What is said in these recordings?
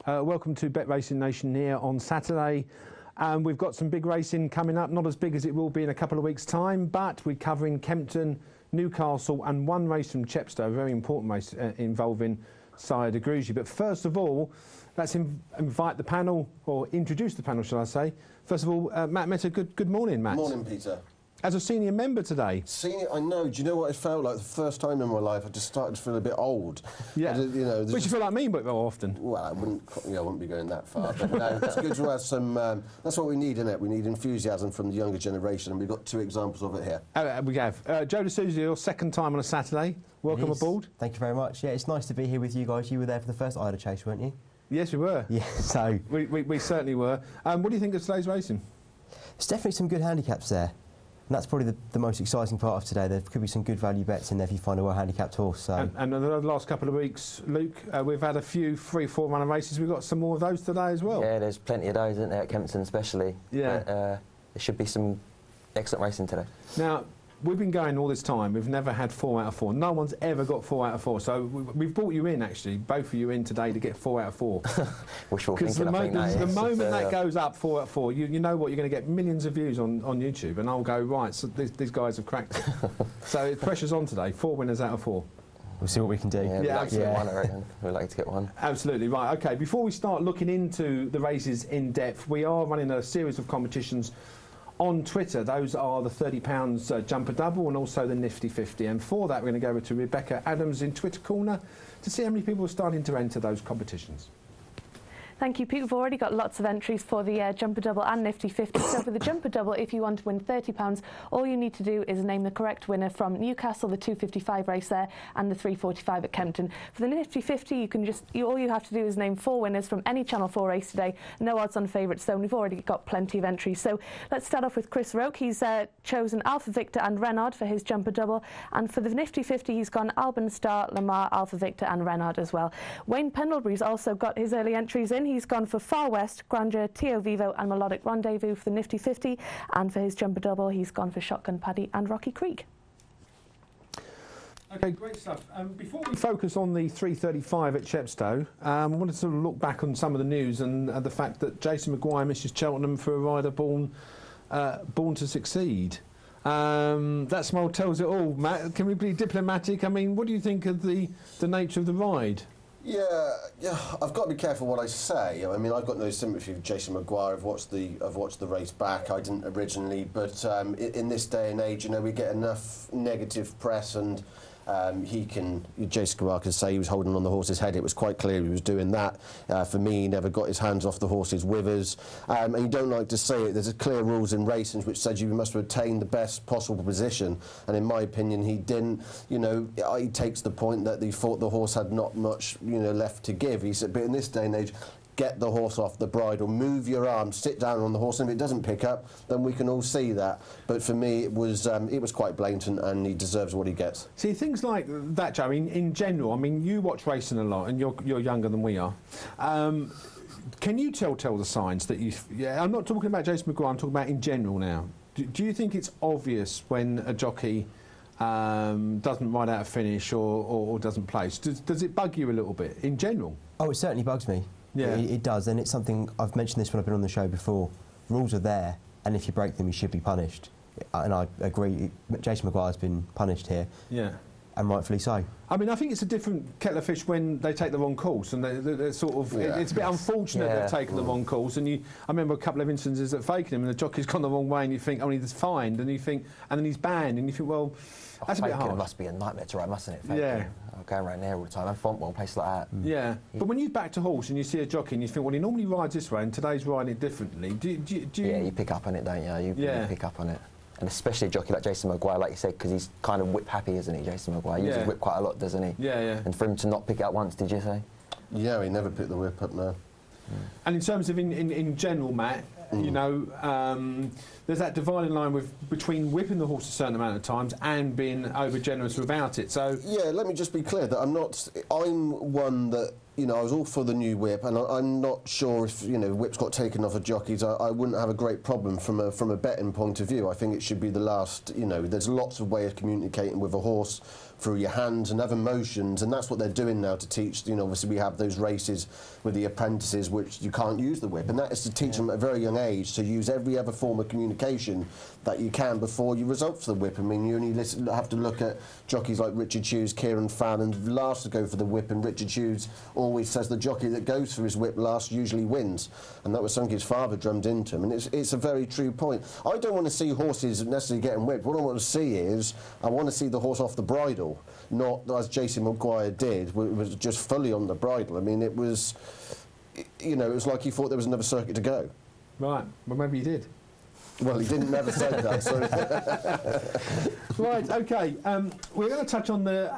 Welcome to Bet Racing Nation here on Saturday. We've got some big racing coming up, not as big as it will be in a couple of weeks' time, but we're covering Kempton, Newcastle and one race from Chepstow, a very important race involving Sire de Grugy. But first of all, let's invite the panel, or introduce the panel, shall I say. First of all, Matt Meta, good morning, Matt. Morning, Peter. As a senior member today. Senior, I know. Do you know what it felt like? The first time in my life, I just started to feel a bit old. Yeah. Which you feel like me, but very often. Well, I wouldn't be going that far. But no, it's good to have some. That's what we need, isn't it? We need enthusiasm from the younger generation, and we've got two examples of it here. We have Joe D'Souza, your second time on a Saturday. Welcome aboard. Thank you very much. Yeah, it's nice to be here with you guys. You were there for the first Ida Chase, weren't you? Yes, we were. Yeah, so we certainly were. What do you think of today's racing? There's definitely some good handicaps there. And that's probably the most exciting part of today. There could be some good value bets in there if you find a well-handicapped horse. So. And the last couple of weeks, Luke, we've had a few 3-4 runner races. We've got some more of those today as well. Yeah, there's plenty of those, isn't there, at Kempton especially. Yeah. But, there should be some excellent racing today. Now, we've been going all this time. We've never had 4 out of 4. No one's ever got 4 out of 4. So we've brought you in, actually, both of you in today to get 4 out of 4. Wishful thinking, I think the moment that goes up 4 out of 4, you know what, you're going to get millions of views on YouTube, and I'll go, right, so these guys have cracked it. So pressure's on today. 4 winners out of 4. We'll see what we can do. Yeah, we'd like to get one, I reckon. We'd like to get one. Absolutely, right, OK. Before we start looking into the races in depth, we are running a series of competitions on Twitter. Those are the £30 jumper double and also the Nifty 50. And for that, we're going to go over to Rebecca Adams in Twitter Corner to see how many people are starting to enter those competitions. Thank you, Pete. We've already got lots of entries for the Jumper Double and Nifty 50. So for the Jumper Double, if you want to win £30, all you need to do is name the correct winner from Newcastle, the 255 race there, and the 345 at Kempton. For the Nifty 50, all you have to do is name 4 winners from any Channel 4 race today. No odds on favourites, though, and we've already got plenty of entries. So let's start off with Chris Roke. He's chosen Alpha Victor and Renard for his Jumper Double. And for the Nifty 50, he's gone Albon Star, Lamar, Alpha Victor and Renard as well. Wayne Pendlebury's also got his early entries in. He's gone for Far West, Grandeur, Tio Vivo and Melodic Rendezvous for the Nifty 50, and for his Jumper Double he's gone for Shotgun Paddy and Rocky Creek. OK, great stuff. Before we focus on the 335 at Chepstow, I wanted to sort of look back on some of the news and the fact that Jason Maguire misses Cheltenham for a rider born to succeed. That smile tells it all. Matt, can we be diplomatic? I mean, what do you think of the nature of the ride? Yeah, I've got to be careful what I say. I mean, I've got no sympathy with Jason Maguire. I've watched the race back. I didn't originally, but in this day and age, you know, we get enough negative press, and Jason Maguire can say he was holding on the horse's head. It was quite clear he was doing that. For me, he never got his hands off the horse's withers. And you don't like to say it. There's a clear rules in racing which says you must retain the best possible position. And in my opinion, he didn't. You know, he takes the point that he thought the horse had not much, you know, left to give. He said, but in this day and age, get the horse off the bridle, move your arm, sit down on the horse, and if it doesn't pick up, then we can all see that. But for me, it was quite blatant, and he deserves what he gets. See, things like that, Joe, in general, I mean, you watch racing a lot, and you're younger than we are. Can you tell the signs that you... Yeah, I'm not talking about Jason Maguire, I'm talking about in general now. Do you think it's obvious when a jockey doesn't ride out a finish or doesn't place? Does it bug you a little bit, in general? Oh, it certainly bugs me. Yeah, it does, and it's something, I've mentioned this when I've been on the show before. Rules are there, and if you break them, you should be punished. And I agree, Jason Maguire's been punished here. Yeah. And rightfully so. I mean, I think it's a different kettle of fish when they take the wrong course, and they're sort of... Yeah. It's a bit unfortunate they've taken the wrong course, and I remember a couple of instances at Fakenham, and the jockey's gone the wrong way, and you think, oh, he's fined, and you think, and then he's banned, and you think, well, that's a bit hard. It must be a nightmare to ride, mustn't it? Fakenham. Yeah. I'm going around there all the time, and Fontwell, place like that. Yeah, but when you backed a horse and you see a jockey and you think, well, he normally rides this way, and today's riding it differently, do you... Yeah, you pick up on it, don't you? You pick up on it. And especially a jockey like Jason Maguire, like you said, because he's kind of whip happy, isn't he, Jason Maguire? He uses whip quite a lot, doesn't he? Yeah, yeah. And for him to not pick it up once, did you say? Yeah, he never picked the whip up, no. And in terms of in general, Matt, you know, there's that dividing line between whipping the horse a certain amount of times and being over generous without it. So yeah, let me just be clear that I'm one that, you know, I was all for the new whip, and I'm not sure if, you know, whips got taken off of jockeys. I wouldn't have a great problem from a betting point of view. I think it should be the last. You know, there's lots of ways of communicating with a horse. through your hands and other motions, and that's what they're doing now to teach. You know, obviously we have those races with the apprentices which you can't use the whip, and that is to teach them at a very young age to use every other form of communication that you can before you result for the whip. I mean, you only have to look at jockeys like Richard Hughes, Kieran Fallon, last to go for the whip, and Richard Hughes always says the jockey that goes for his whip last usually wins, and that was something his father drummed into him, and it's a very true point. I don't want to see horses necessarily getting whipped. What I want to see is, I want to see the horse off the bridle, not as Jason Maguire did, it was just fully on the bridle. I mean, it was, you know, it was like he thought there was another circuit to go. Right, well maybe he did. Well, he didn't never say that, so... Right, OK, we're going to touch on the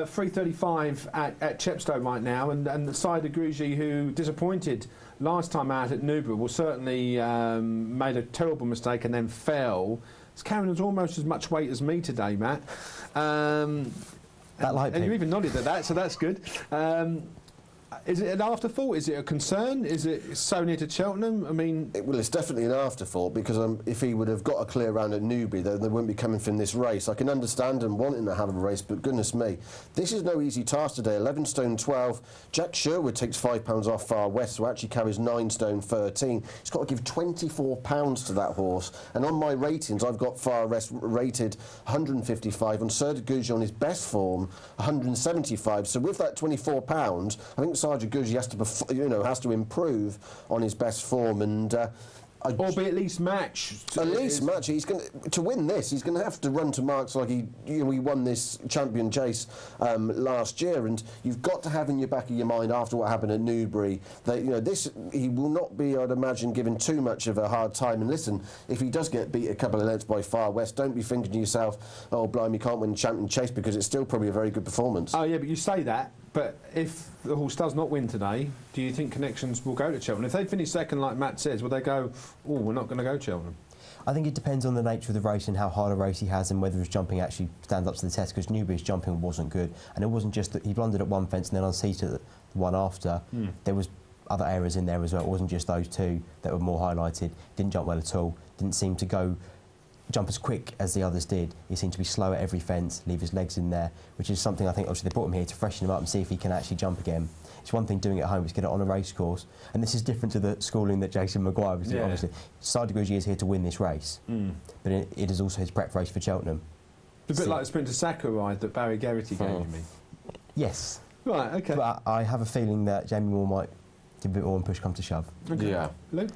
335 at Chepstow right now, and the Saida Gruji, who disappointed last time out at Newbury, well, certainly made a terrible mistake and then fell. It's carrying almost as much weight as me today, Matt. And you even nodded at that, so that's good. Is it an afterthought? Is it a concern? Is it so near to Cheltenham? I mean... Well, it's definitely an afterthought, because if he would have got a clear round at Newbury, then they wouldn't be coming from this race. I can understand him wanting to have a race, but goodness me, this is no easy task today. 11 stone 12. Jack Sherwood takes £5 off Far West, who actually carries 9 stone 13. He's got to give £24 to that horse. And on my ratings, I've got Far West rated 155, on Saida Gruji on his best form, 175. So with that £24, I think Saida Gruji has to improve on his best form, and or be at least match. At least match. He's going to win this. He's going to have to run to marks like he won this champion chase last year, and you've got to have in your back of your mind after what happened at Newbury that he will not be, I'd imagine, given too much of a hard time. And listen, if he does get beat a couple of lengths by Far West, don't be thinking to yourself, oh blimey, can't win the champion chase, because it's still probably a very good performance. Oh yeah, but you say that. But if the horse does not win today, do you think Connections will go to Cheltenham? If they finish second, like Matt says, will they go, oh, we're not going to go to Cheltenham? I think it depends on the nature of the race and how hard a race he has, and whether his jumping actually stands up to the test, because Newbury's jumping wasn't good. And it wasn't just that he blundered at one fence and then unseated at the one after. There was other errors in there as well. It wasn't just those two that were more highlighted. Didn't jump well at all. Didn't seem to jump as quick as the others did. He seemed to be slow at every fence, leave his legs in there, which is something I think obviously they brought him here to freshen him up and see if he can actually jump again. It's one thing doing it at home, it's get it on a race course, and this is different to the schooling that Jason Maguire was doing, obviously. Saida Gruji is here to win this race, but it is also his prep race for Cheltenham. It's a bit like the Sprinter Sacco ride that Barry Geraghty gave you me. Yes. Right, OK. But I have a feeling that Jamie Moore might give a bit more and push come to shove. Okay. Yeah. Luke?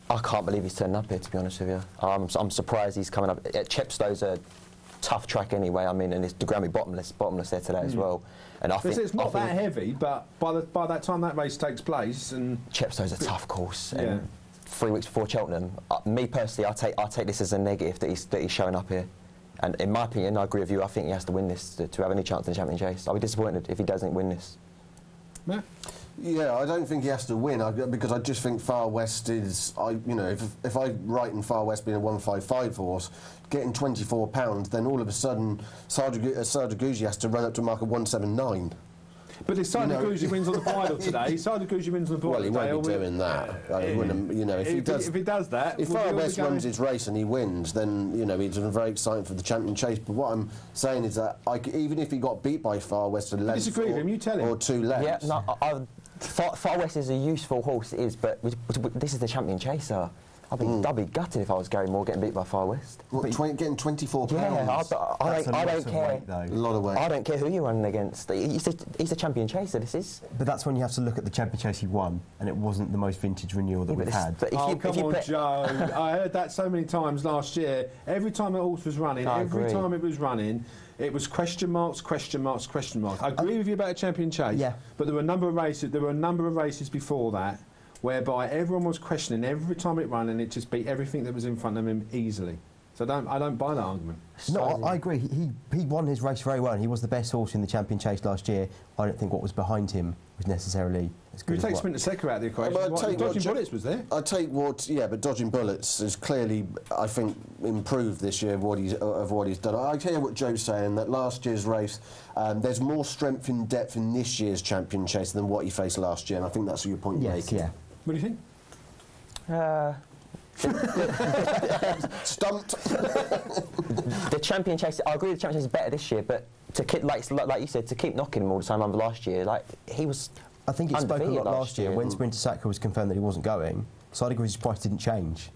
I can't believe he's turning up here, to be honest with you. I'm surprised he's coming up. Chepstow's a tough track anyway. I mean, and it's the Grammy bottomless there today as well. And I think it's not that heavy, but by that time that race takes place, and Chepstow's a tough course. And 3 weeks before Cheltenham, me personally, I take this as a negative that he's showing up here. And in my opinion, I agree with you. I think he has to win this to have any chance in the champion chase. I'll be disappointed if he doesn't win this. Yeah. Yeah, I don't think he has to win, because I just think Far West is, if I write in Far West being a 155 horse, getting £24, then all of a sudden Saida Gruji has to run up to a mark of 179. But if Saida Gruji wins on the bridle today, Saida Gruji wins on the bridle today. Well, he won't be doing that. If he does that, if Far West runs his race and he wins, then he's very exciting for the champion chase. But what I'm saying is that even if he got beat by Far West a length disagree with him, you tell him. Or 2 lengths. Yeah, no, Far West is a useful horse, it is, but this is the champion chaser. I'd be gutted if I was Gary Moore getting beat by Far West. Getting £24? Yeah, I don't care. Weight, though. A lot of weight. I don't care who you're running against. He's a champion chaser, this is. But that's when you have to look at the champion chase he won, and it wasn't the most vintage renewal that we've had. Come on, Joe. I heard that so many times last year. Every time the horse was running, time it was running, it was question marks, question marks, question marks. I agree with you about a champion chase. Yeah. But there were a number of races before that whereby everyone was questioning every time it ran, and it just beat everything that was in front of him easily. So I don't buy that argument. No, I agree. He won his race very well, and he was the best horse in the champion chase last year. I don't think what was behind him was necessarily as good. You take Sprinter Secca out of the equation. Dodging Bullets was there. I take but Dodging Bullets has clearly, I think, improved this year of what he's done. I tell you what Joe's saying, that last year's race, there's more strength and depth in this year's champion chase than what he faced last year, and I think that's your point you're making. Yeah. What do you think? Stumped. The Champion Chase, I agree the Champion Chase is better this year, but to keep, like you said, to keep knocking him all the time over last year, like, he was I think it spoke a lot last year when and Sprinter Sacco was confirmed that he wasn't going. Sardegruzi's price didn't change.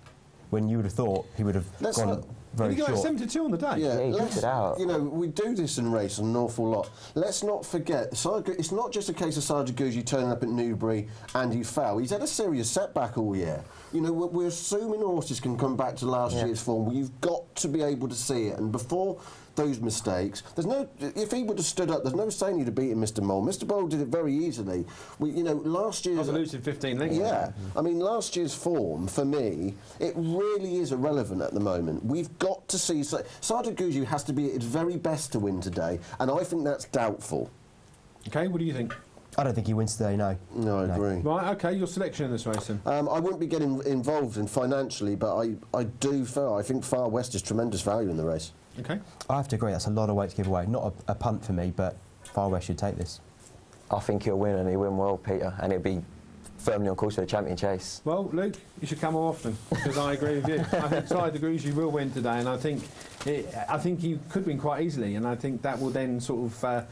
When you would have thought he would have gone very Did he go short. at 72 on the day? Yeah, he let's, it out. you know, we do this in race an awful lot. Let's not forget, it's not just a case of Sardegruzi turning up at Newbury and he fell. He's had a serious setback all year. You know, we're assuming horses can come back to last year's form. Well, you've got to be able to see it. And before those mistakes, there's no. If he would have stood up, there's no saying he'd have beaten Mr. Mole. Mr. Mole did it very easily. You know, last year. I was losing 15 lengths. Yeah, I mean, last year's form for me, it really is irrelevant at the moment. We've got to see. Sardegruzi has to be at its very best to win today, and I think that's doubtful. Okay, what do you think? I don't think he wins today, no. No, I agree. Right, okay, your selection in this race then? I wouldn't be getting involved in financially, but I do feel, I think Far West is tremendous value in the race. Okay. I have to agree, that's a lot of weight to give away. Not a punt for me, but Far West should take this. I think he'll win, and he'll win well, Peter, and it'll be firmly on course for the Champion Chase. Well, Luke, you should come more often, because I agree with you. I think Sardegruzi will win today, and I think he could win quite easily, and I think that will then sort of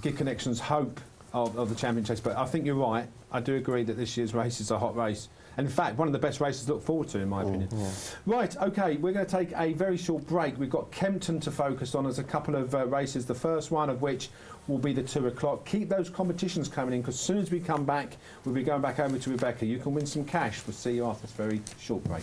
give Connections hope of the Champion Chase. But I think you're right. I do agree that this year's race is a hot race. And in fact, one of the best races to look forward to, in my opinion. Yeah. Right, OK, we're going to take a very short break. We've got Kempton to focus on as a couple of races, the first one of which will be the 2 o'clock. Keep those competitions coming in, because as soon as we come back, we'll be going back over to Rebecca. You can win some cash. We'll see you after this very short break.